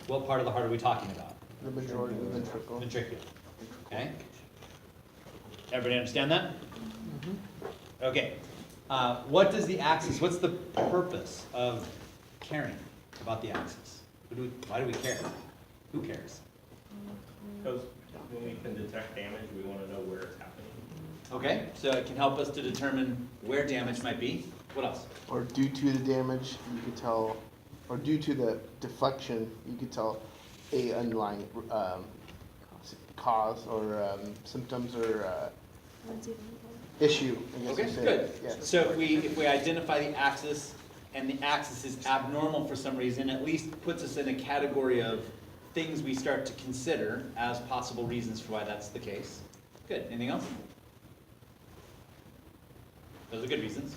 What part of the heart are we talking about? The majority of the ventricle. Ventricular. Okay. Everybody understand that? Okay. What does the axis, what's the purpose of caring about the axis? Why do we care? Who cares? Because when we can detect damage, we want to know where it's happening. Okay, so it can help us to determine where damage might be. What else? Or due to the damage, you could tell, or due to the deflection, you could tell a underlying cause or symptoms or issue, I guess Okay, you say. good. Yeah. So if we identify the axis and the axis is abnormal for some reason, at least puts us in a category of things we start to consider as possible reasons for why that's the case. Good. Anything else? Those are good reasons.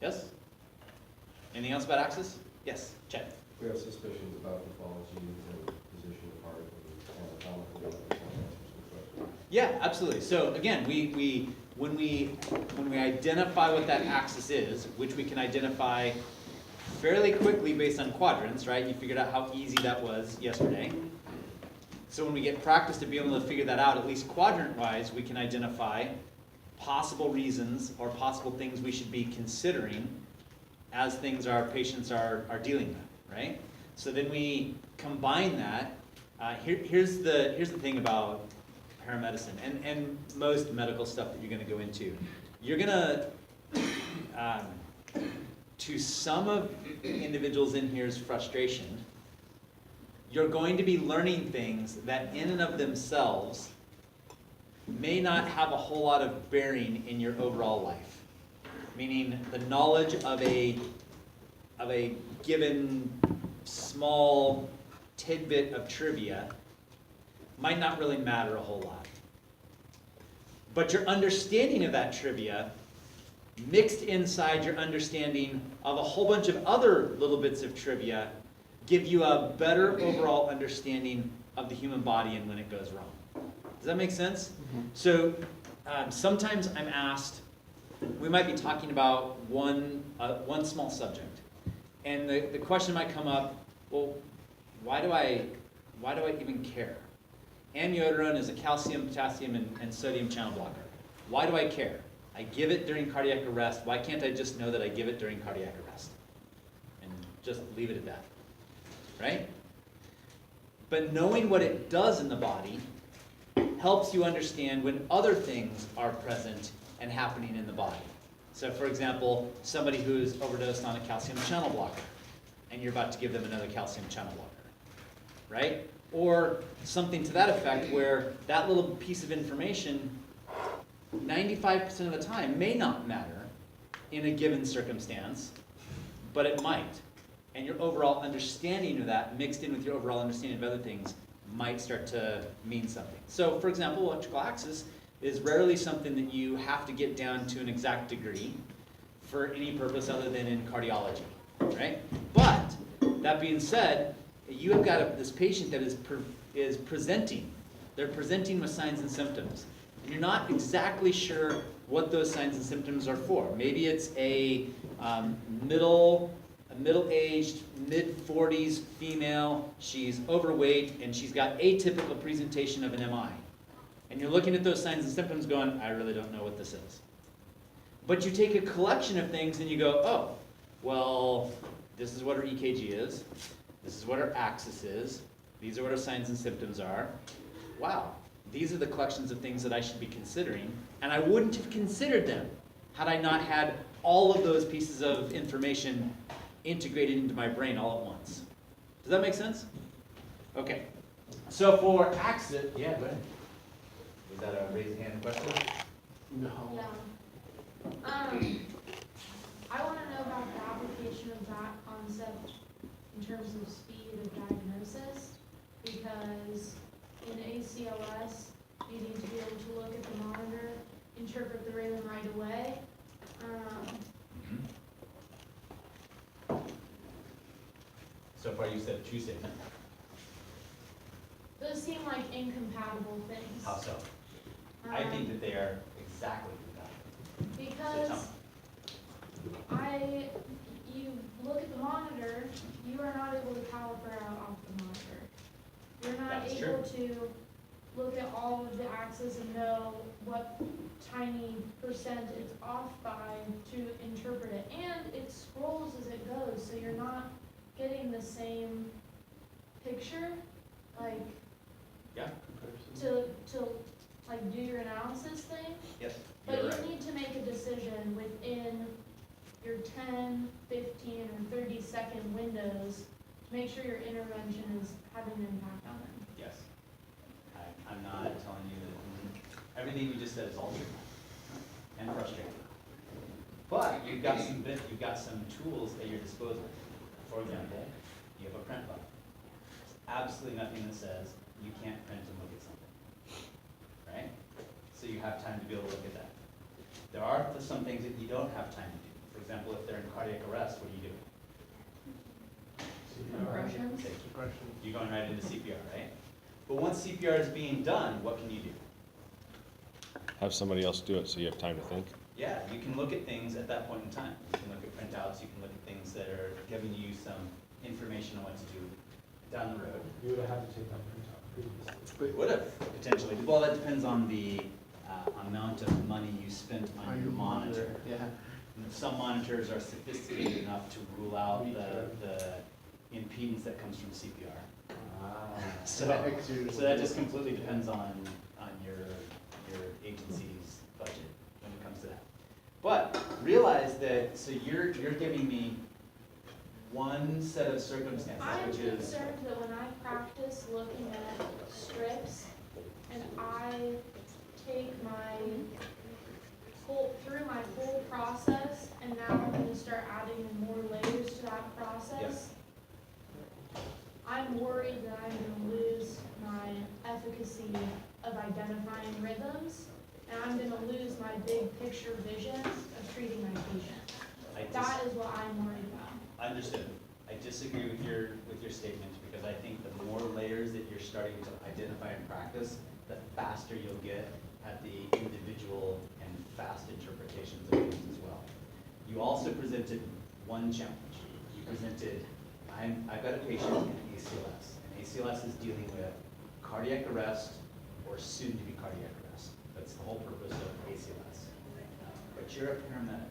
Yes? Anything else about axis? Yes, Chad. We have suspicions about pathology and position of heart and anatomically other questions. Yeah, absolutely. So again, when we identify what that axis is, which we can identify fairly quickly based on quadrants, right? You figured out how easy that was yesterday. So when we get practice to be able to figure that out, at least quadrant-wise, we can identify possible reasons or possible things we should be considering as things our patients are dealing with, right? So then we combine that. Here's the thing about paramedicine and most medical stuff that you're going to go into. You're going to, to some of individuals in here's frustration, you're going to be learning things that in and of themselves may not have a whole lot of bearing in your overall life. Meaning the knowledge of a given small tidbit of trivia might not really matter a whole lot. But your understanding of that trivia mixed inside your understanding of a whole bunch of other little bits of trivia give you a better overall understanding of the human body and when it goes wrong. Does that make sense? So sometimes I'm asked, we might be talking about one small subject, and the question might come up, well, why do I even care? Amiodarone is a calcium, potassium, and sodium channel blocker. Why do I care? I give it during cardiac arrest. Why can't I just know that I give it during cardiac arrest? And just leave it at that, right? But knowing what it does in the body helps you understand when other things are present and happening in the body. So for example, somebody who's overdosed on a calcium channel blocker, and you're about to give them another calcium channel blocker, right? Or something to that effect where that little piece of information 95% of the time may not matter in a given circumstance, but it might. And your overall understanding of that mixed in with your overall understanding of other things might start to mean something. So for example, electrical axis is rarely something that you have to get down to an exact degree for any purpose other than in cardiology, right? But that being said, you have got this patient that is presenting. They're presenting with signs and symptoms. And you're not exactly sure what those signs and symptoms are for. Maybe it's a middle-aged, mid-40s female. She's overweight, and she's got atypical presentation of an MI. And you're looking at those signs and symptoms going, I really don't know what this is. But you take a collection of things and you go, oh, well, this is what her EKG is. This is what her axis is. These are what her signs and symptoms are. Wow, these are the collections of things that I should be considering. And I wouldn't have considered them had I not had all of those pieces of information integrated into my brain all at once. Does that make sense? Okay. So for axis, yeah, go ahead. Was that a raised hand question? No. Yeah. I want to know about the application of that concept in terms of speed of diagnosis, because in ACLS, you need to be able to look at the monitor, interpret the rhythm right away. So far you said a true statement. Those seem like incompatible things. How so? I think that they are exactly compatible. Because you look at the monitor you are not able to caliper out off the monitor. You're not That's able to look at all of the axes and know what tiny percent it's off by to interpret it. And it scrolls as it goes, so you're not getting the same picture, like, Yeah, to like do your analysis thing. yes, But you're you right. need to make a decision within your 10, 15, or 30-second windows to make sure your intervention is having an impact on them. Yes. I'm not telling you that everything you just said is all true and frustrating. But you've got some tools at your disposal. For example, you have a print button. Absolutely nothing that says you can't print and look at something, right? So you have time to be able to look at that. There are some things that you don't have time to do. For example, if they're in cardiac arrest, what do you do? Impressions. Thank you. You're going right into CPR, right? But once CPR is being done, what can you do? Have somebody else do it so you have time to think. Yeah, you can look at things at that point in time. You can look at printouts, you can look at things that are giving you some information on what to do down the road. You would have had to take that printout previously. It would have, potentially. Well, that depends on the amount of money you spent on your monitor. Yeah. Some monitors are sophisticated enough to rule out the impedance that comes from CPR. So that just completely depends on your agency's budget when it comes to that. But realize that, so you're giving me one set of circumstances, I'm which is, concerned that when I practice looking at strips and I take through my whole process, and now I'm gonna start adding more layers to that process, I'm worried that I'm gonna lose my efficacy of identifying rhythms, and I'm gonna lose my big picture vision of treating my patient. That is what I'm worried about. understood. I disagree with your statement, because I think the more layers that you're starting to identify and practice, the faster you'll get at the individual and fast interpretations of things as well. You also presented one challenge. You presented, I've got a patient in ACLS, and ACLS is dealing with cardiac arrest or soon to be cardiac arrest. That's the whole purpose of ACLS. But you're a paramedic,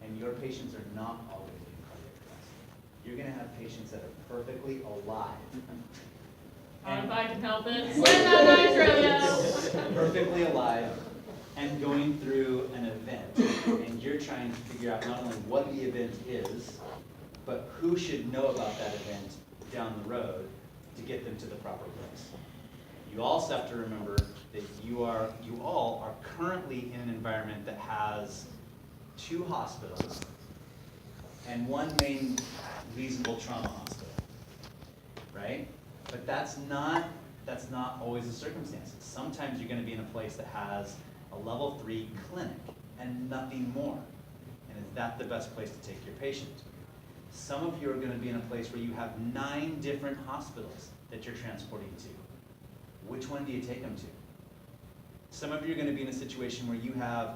and your patients are not always in cardiac arrest. You're gonna have patients that are perfectly alive. If I can help it. Slam that nitro, Perfectly alive and going through an event. And you're trying to figure out not only what the event is, but who should know about that event down the road to get them to the proper place. You also have to remember that you all are currently in an environment that has 2 hospitals and 1 main reasonable trauma hospital, right? But that's not always the circumstances. Sometimes you're gonna be in a place that has a level 3 clinic and nothing more. And is that the best place to take your patient? Some of you are gonna be in a place where you have 9 different hospitals that you're transporting to. Which one do you take them to? Some of you are gonna be in a situation where you have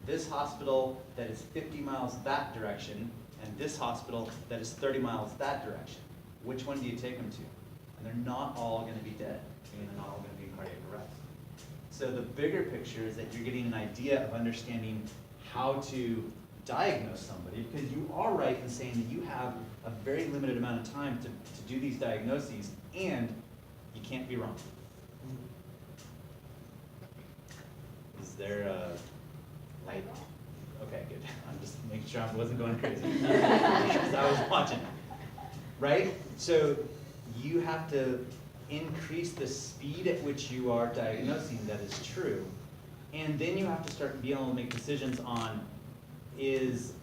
this hospital that is 50 miles that direction and this hospital that is 30 miles that direction. Which one do you take them to? And they're not all gonna be dead, and they're not all gonna be in cardiac arrest. So the bigger picture is that you're getting an idea of understanding how to diagnose somebody, because you are right in saying that you have a very limited amount of time to do these diagnoses, and you can't be wrong. Is there a light? Okay, good. I'm just making sure I wasn't going crazy. Because I was watching. Right? So you have to increase the speed at which you are diagnosing, that is true. And then you have to start being able to make decisions on is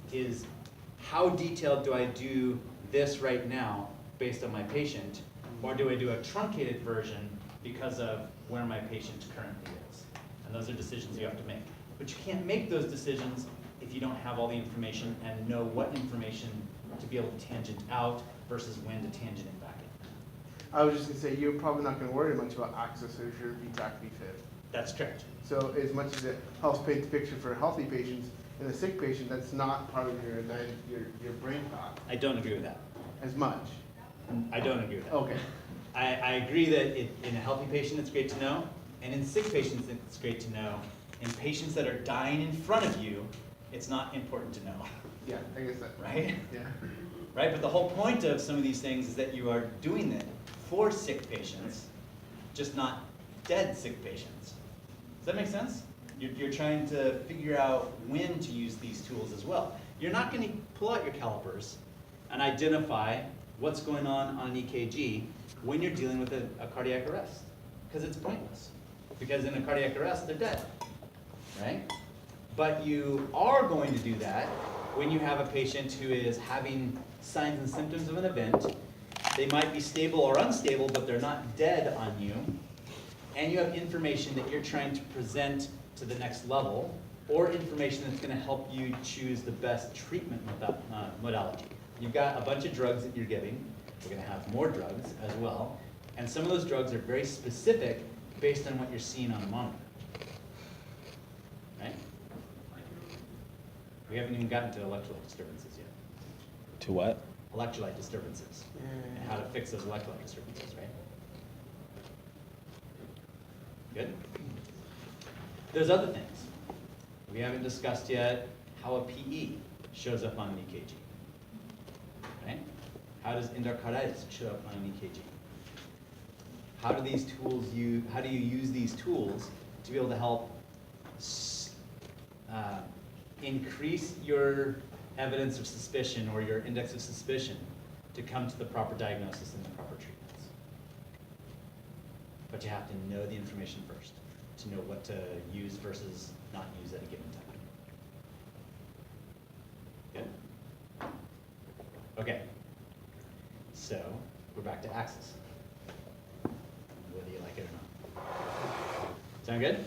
how detailed do I do this right now based on my patient, or do I do a truncated version because of where my patient currently is? And those are decisions you have to make. But you can't make those decisions if you don't have all the information and know what information to be able to tangent out versus when to tangent it back in. I was just gonna say, you're probably not gonna worry much about access or your VTAC VFib. That's correct. So as much as it helps paint the picture for healthy patients, in a sick patient, that's not part of your brain thought. I don't agree with that. as much. I don't agree with that. Okay. I agree that in a healthy patient, it's great to know, and in sick patients, it's great to know. In patients that are dying in front of you, it's not important to know, Yeah, I guess that. right? Yeah. Right, but the whole point of some of these things is that you are doing it for sick patients, just not dead sick patients. Does that make sense? You're trying to figure out when to use these tools as well. You're not gonna pull out your calipers and identify what's going on an EKG when you're dealing with a cardiac arrest, because it's pointless. Because in a cardiac arrest, they're dead, right? But you are going to do that when you have a patient who is having signs and symptoms of an event. They might be stable or unstable, but they're not dead on you. And you have information that you're trying to present to the next level, or information that's gonna help you choose the best treatment modality. You've got a bunch of drugs that you're giving. We're gonna have more drugs as well. And some of those drugs are very specific based on what you're seeing on the monitor. Right? We haven't even gotten to electrolyte disturbances yet. To what? Electrolyte disturbances, and how to fix those electrolyte disturbances, right? Good? There's other things. We haven't discussed yet how a PE shows up on an EKG. Right? How does endocarditis show up on an EKG? How do you use these tools to be able to help increase your evidence of suspicion or your index of suspicion to come to the proper diagnosis and the proper treatments? But you have to know the information first to know what to use versus not use at a given time. Good? Okay. So we're back to Axis, whether you like it or not. Sound good?